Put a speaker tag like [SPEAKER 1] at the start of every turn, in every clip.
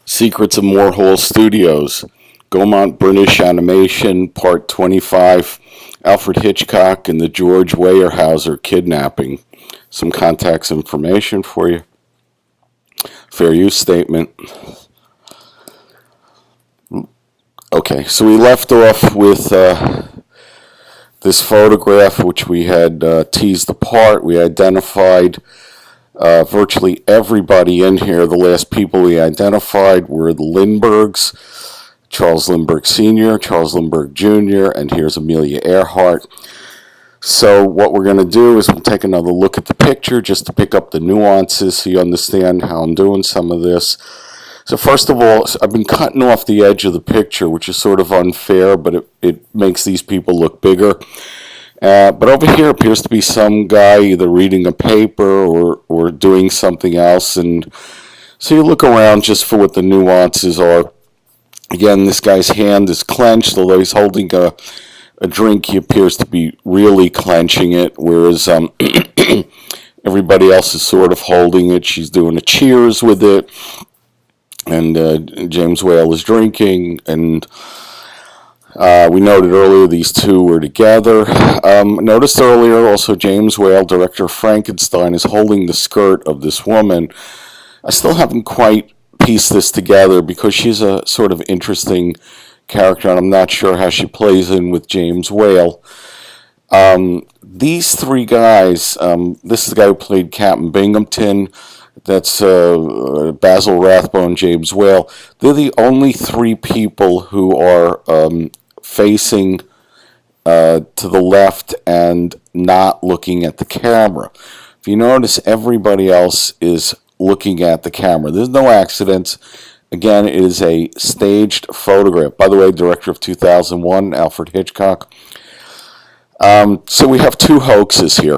[SPEAKER 1] Secrets of Moor Studios, Gaumont British Animation, Part 25, Alfred Hitchcock and the George Weyerhaeuser Kidnapping. Some contacts information for you. Fair use statement. Okay, so we left off with this photograph, which we had teased apart. We identified virtually everybody in here. The last people we identified were the Lindberghs, Charles Lindbergh Sr., Charles Lindbergh Jr., and here's Amelia Earhart. So what we're going to do is we'll take another look at the picture just to pick up the nuances so you understand how I'm doing some of this. So first of all, I've been cutting off the edge of the picture, which is sort of unfair, but it makes these people look bigger. But over here appears to be some guy either reading a paper or doing something else. And so you look around just for what the nuances are. Again, this guy's hand is clenched, although he's holding a drink. He appears to be really clenching it, whereas everybody else is sort of holding it. She's doing a cheers with it. And James Whale is drinking, and we noted earlier these two were together. Noticed earlier also James Whale, director of Frankenstein, is holding the skirt of this woman. I still haven't quite pieced this together because she's a sort of interesting character, and I'm not sure how she plays in with James Whale. These three guys, this is the guy who played Captain Binghamton. That's Basil Rathbone, James Whale. They're the only three people who are facing to the left and not looking at the camera. If you notice, everybody else is looking at the camera. There's no accidents. Again, it is a staged photograph. By the way, director of 2001, Alfred Hitchcock. So we have two hoaxes here.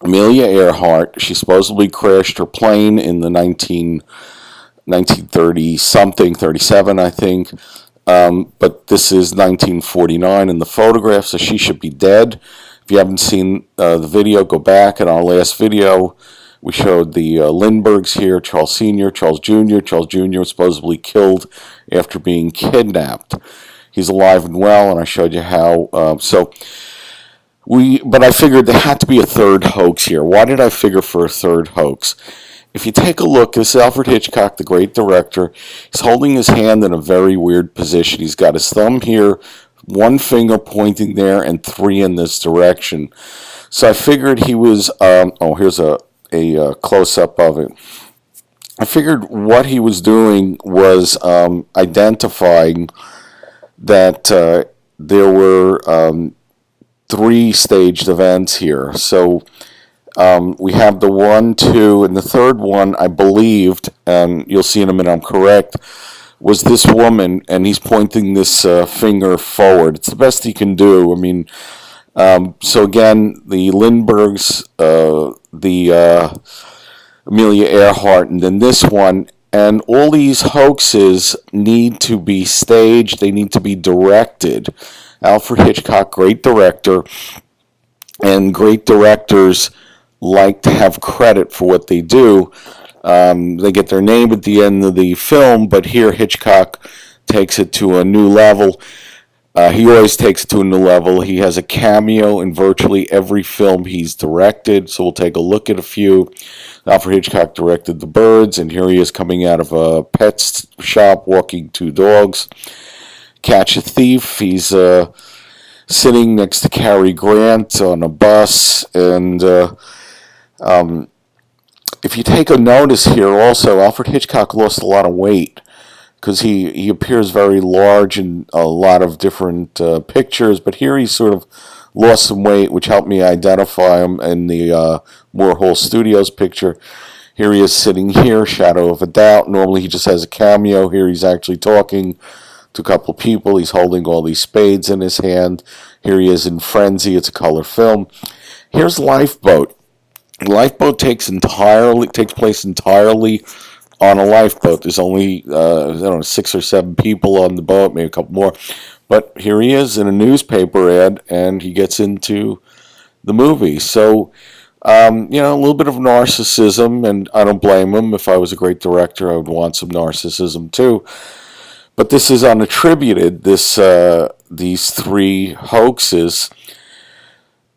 [SPEAKER 1] Amelia Earhart, she supposedly crashed her plane in the 1930-something, 37, I think. But this is 1949 in the photograph, so she should be dead. If you haven't seen the video, go back. In our last video, we showed the Lindberghs here, Charles Sr., Charles Jr. Charles Jr. was supposedly killed after being kidnapped. He's alive and well, and I showed you how. But I figured there had to be a third hoax here. Why did I figure for a third hoax? If you take a look, this is Alfred Hitchcock, the great director. He's holding his hand in a very weird position. He's got his thumb here, one finger pointing there, and three in this direction. So I figured he was, here's a close-up of it. I figured what he was doing was identifying that there were three staged events here. So we have the 1, 2, and the third one, I believed, and you'll see in a minute I'm correct, was this woman, and he's pointing this finger forward. It's the best he can do. I mean, so again, the Lindberghs, the Amelia Earhart, and then this one, and all these hoaxes need to be staged. They need to be directed. Alfred Hitchcock, great director, and great directors like to have credit for what they do. They get their name at the end of the film, but here Hitchcock takes it to a new level. He always takes it to a new level. He has a cameo in virtually every film he's directed, so we'll take a look at a few. Alfred Hitchcock directed The Birds, and here he is coming out of a pet shop walking two dogs. Catch a Thief, he's sitting next to Cary Grant on a bus, and if you take a notice here also, Alfred Hitchcock lost a lot of weight because he appears very large in a lot of different pictures, but here he's sort of lost some weight, which helped me identify him in the Moor Studios picture. Here he is sitting here, Shadow of a Doubt. Normally he just has a cameo. Here he's actually talking to a couple people. He's holding all these spades in his hand. Here he is in Frenzy. It's a color film. Here's Lifeboat. Lifeboat takes place entirely on a lifeboat. There's only 6 or 7 people on the boat, maybe a couple more. But here he is in a newspaper ad, and he gets into the movie. So A little bit of narcissism, and I don't blame him. If I was a great director, I would want some narcissism too. But this is unattributed. These three hoaxes,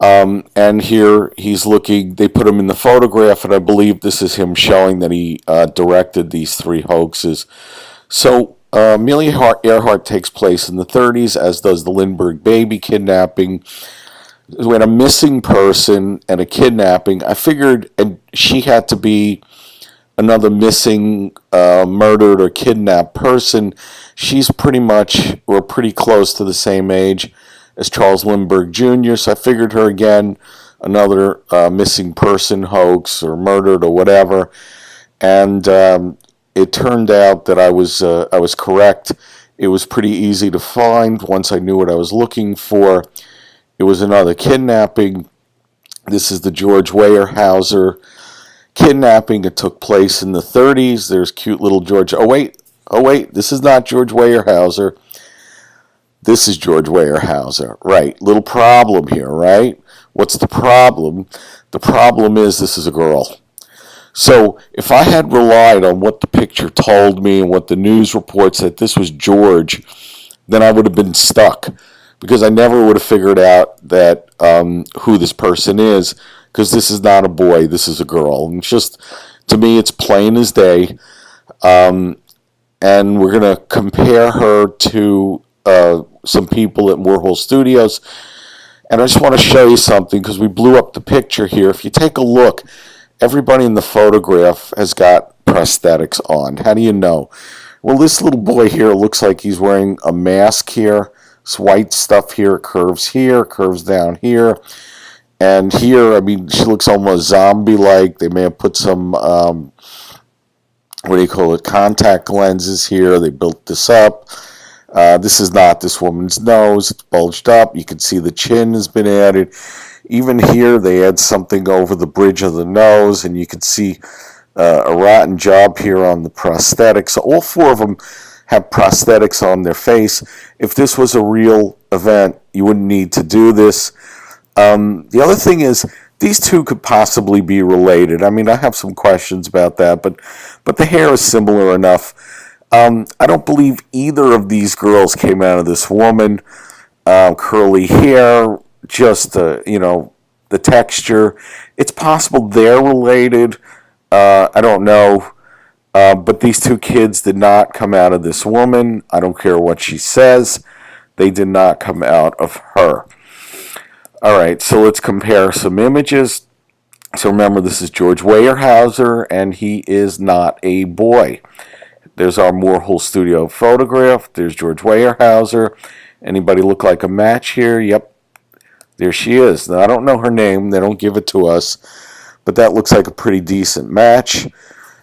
[SPEAKER 1] and here he's looking. They put him in the photograph, and I believe this is him showing that he directed these three hoaxes. So Amelia Earhart takes place in the 30s, as does the Lindbergh baby kidnapping. We had a missing person and a kidnapping. I figured, and she had to be another missing, murdered, or kidnapped person. She's pretty much, or pretty close to the same age as Charles Lindbergh Jr., so I figured her again, another missing person hoax, or murdered, or whatever. And it turned out that I was correct. It was pretty easy to find once I knew what I was looking for. It was another kidnapping. This is the George Weyerhaeuser kidnapping. It took place in the 30s. There's cute little George. Oh wait, this is not George Weyerhaeuser. This is George Weyerhaeuser. Right, little problem here, right? What's the problem? The problem is this is a girl. So if I had relied on what the picture told me and what the news reports that this was George, then I would have been stuck, because I never would have figured out that who this person is, because this is not a boy, this is a girl. And it's just, to me, it's plain as day. And we're going to compare her to some people at Moor Studios. And I just want to show you something, because we blew up the picture here. If you take a look, everybody in the photograph has got prosthetics on. How do you know? Well, this little boy here looks like he's wearing a mask here. This white stuff here curves down here. And here, I mean, she looks almost zombie-like. They may have put some, contact lenses here. They built this up. This is not this woman's nose. It's bulged up. You can see the chin has been added. Even here, they add something over the bridge of the nose, and you can see a rotten job here on the prosthetics. So all four of them have prosthetics on their face. If this was a real event, you wouldn't need to do this. The other thing is, these two could possibly be related. I mean, I have some questions about that, but the hair is similar enough. I don't believe either of these girls came out of this woman. Curly hair, just the texture. It's possible they're related. I don't know. But these two kids did not come out of this woman. I don't care what she says. They did not come out of her. All right, so let's compare some images. So remember, this is George Weyerhaeuser, and he is not a boy. There's our Moor Studio photograph. There's George Weyerhaeuser. Anybody look like a match here? Yep, there she is. Now, I don't know her name. They don't give it to us. But that looks like a pretty decent match.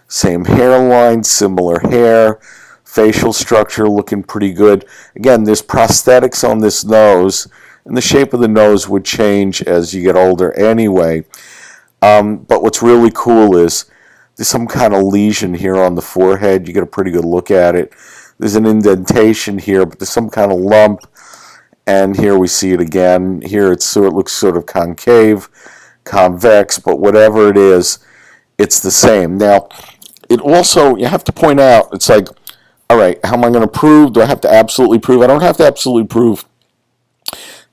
[SPEAKER 1] Same hairline, similar hair, facial structure looking pretty good. Again, there's prosthetics on this nose, and the shape of the nose would change as you get older anyway. But what's really cool is there's some kind of lesion here on the forehead. You get a pretty good look at it. There's an indentation here, but there's some kind of lump. And here we see it again. Here it looks sort of concave, convex, but whatever it is, it's the same. Now, it also, you have to point out, it's like, all right, how am I going to prove? Do I have to absolutely prove? I don't have to absolutely prove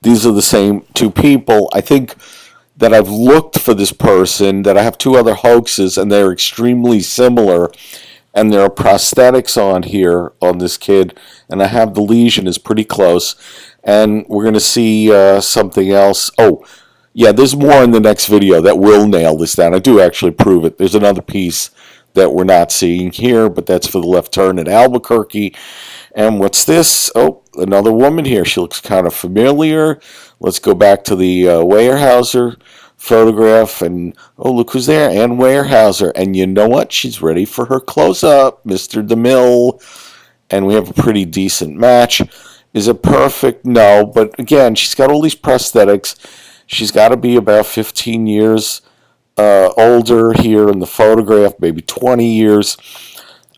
[SPEAKER 1] these are the same two people. I think that I've looked for this person, that I have two other hoaxes, and they're extremely similar, and there are prosthetics on here on this kid, and I have the lesion is pretty close, and we're going to see something else. Oh, yeah, there's more in the next video that will nail this down. I do actually prove it. There's another piece that we're not seeing here, but that's for the left turn at Albuquerque. And what's this? Oh, another woman here. She looks kind of familiar. Let's go back to the Weyerhaeuser photograph, and oh, look who's there, Ann Weyerhaeuser. And you know what? She's ready for her close-up, Mr. DeMille. And we have a pretty decent match. Is it perfect? No, but again, she's got all these prosthetics. She's got to be about 15 years older here in the photograph, maybe 20 years.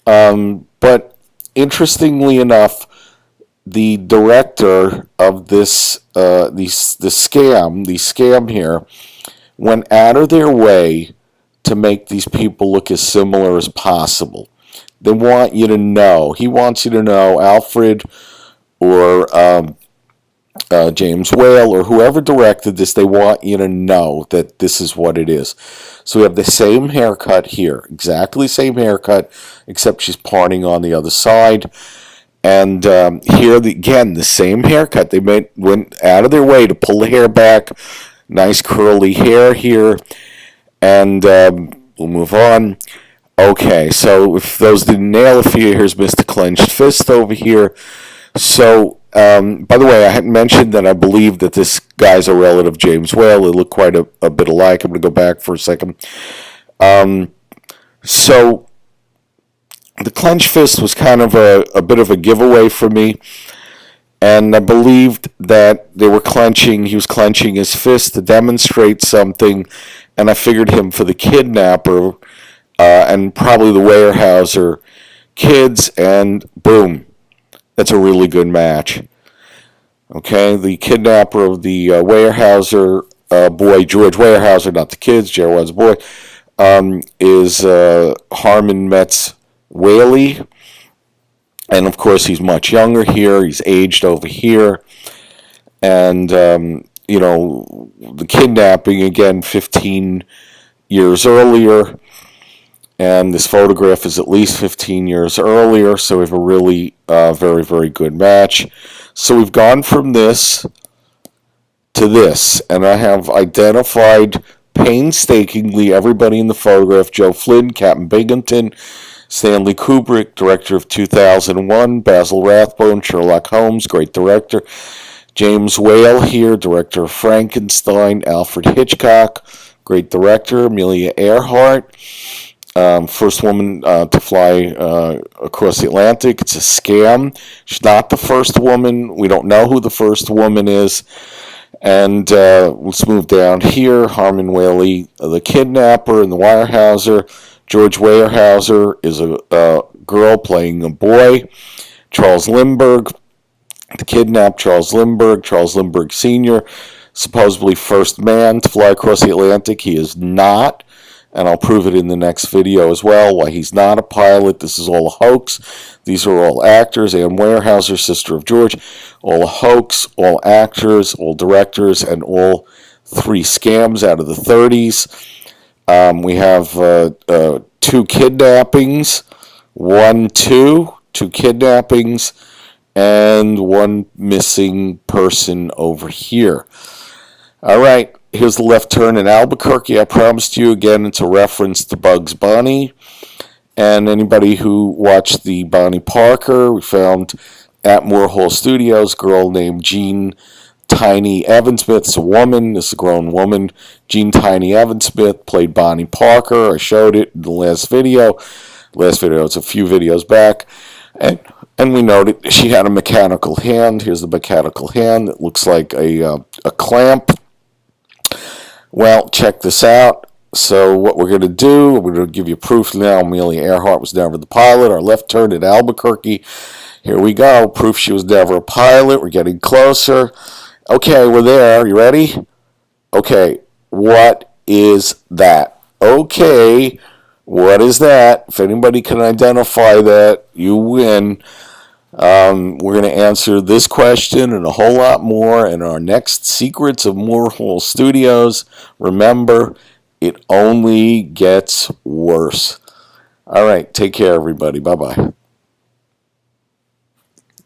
[SPEAKER 1] But interestingly enough, the director of this scam here, went out of their way to make these people look as similar as possible. They want you to know. He wants you to know, Alfred or James Whale or whoever directed this, they want you to know that this is what it is. So we have the same haircut here, exactly same haircut, except she's parting on the other side. And here, again, the same haircut. They went out of their way to pull the hair back. Nice curly hair here. And we'll move on. Okay, so if those didn't nail it for you, here's Mr. Clenched Fist over here. So, by the way, I hadn't mentioned that I believe that this guy's a relative, James Whale. They look quite a bit alike. I'm going to go back for a second. So, the clenched fist was kind of a bit of a giveaway for me. And I believed that he was clenching his fist to demonstrate something. And I figured him for the kidnapper and probably the Weyerhaeuser kids. And boom. That's a really good match. Okay, the kidnapper of the Weyerhaeuser boy, George Weyerhaeuser, not the kids, Gerard's boy, is Harmon Metz Whaley. And of course, he's much younger here. He's aged over here. And, the kidnapping, again, 15 years earlier. And this photograph is at least 15 years earlier, so we have a really very, very good match. So we've gone from this to this, and I have identified painstakingly everybody in the photograph: Joe Flynn, Captain Binghamton, Stanley Kubrick, director of 2001, Basil Rathbone, Sherlock Holmes, great director, James Whale here, director of Frankenstein, Alfred Hitchcock, great director, Amelia Earhart, first woman to fly across the Atlantic. It's a scam. She's not the first woman. We don't know who the first woman is. And let's move down here. Harmon Whaley, the kidnapper, and the Weyerhaeuser. George Weyerhaeuser is a girl playing a boy. Charles Lindbergh, the kidnapped Charles Lindbergh Sr., supposedly first man to fly across the Atlantic. He is not. And I'll prove it in the next video as well, why he's not a pilot. This is all a hoax. These are all actors. Anne Weyerhaeuser, sister of George, all a hoax, all actors, all directors, and all three scams out of the 30s. We have two kidnappings, two kidnappings, and one missing person over here. All right. Here's the left turn in Albuquerque. I promised you, again, it's a reference to Bugs Bunny. And anybody who watched the Bonnie Parker, we found at Moor Studios, a girl named Jean Tiny Evansmith. It's a woman. It's a grown woman. Jean Tiny Evansmith played Bonnie Parker. I showed it in the last video. It's a few videos back. And we noted she had a mechanical hand. Here's the mechanical hand. It looks like a clamp. Well, check this out. So what we're going to do, we're going to give you proof now. Amelia Earhart was never the pilot. Our left turn at Albuquerque. Here we go. Proof she was never a pilot. We're getting closer. Okay, we're there. You ready? Okay, what is that? Okay, what is that? If anybody can identify that, you win. We're going to answer this question and a whole lot more in our next Secrets of Moor Studios. Remember, it only gets worse. All right, take care, everybody. Bye-bye.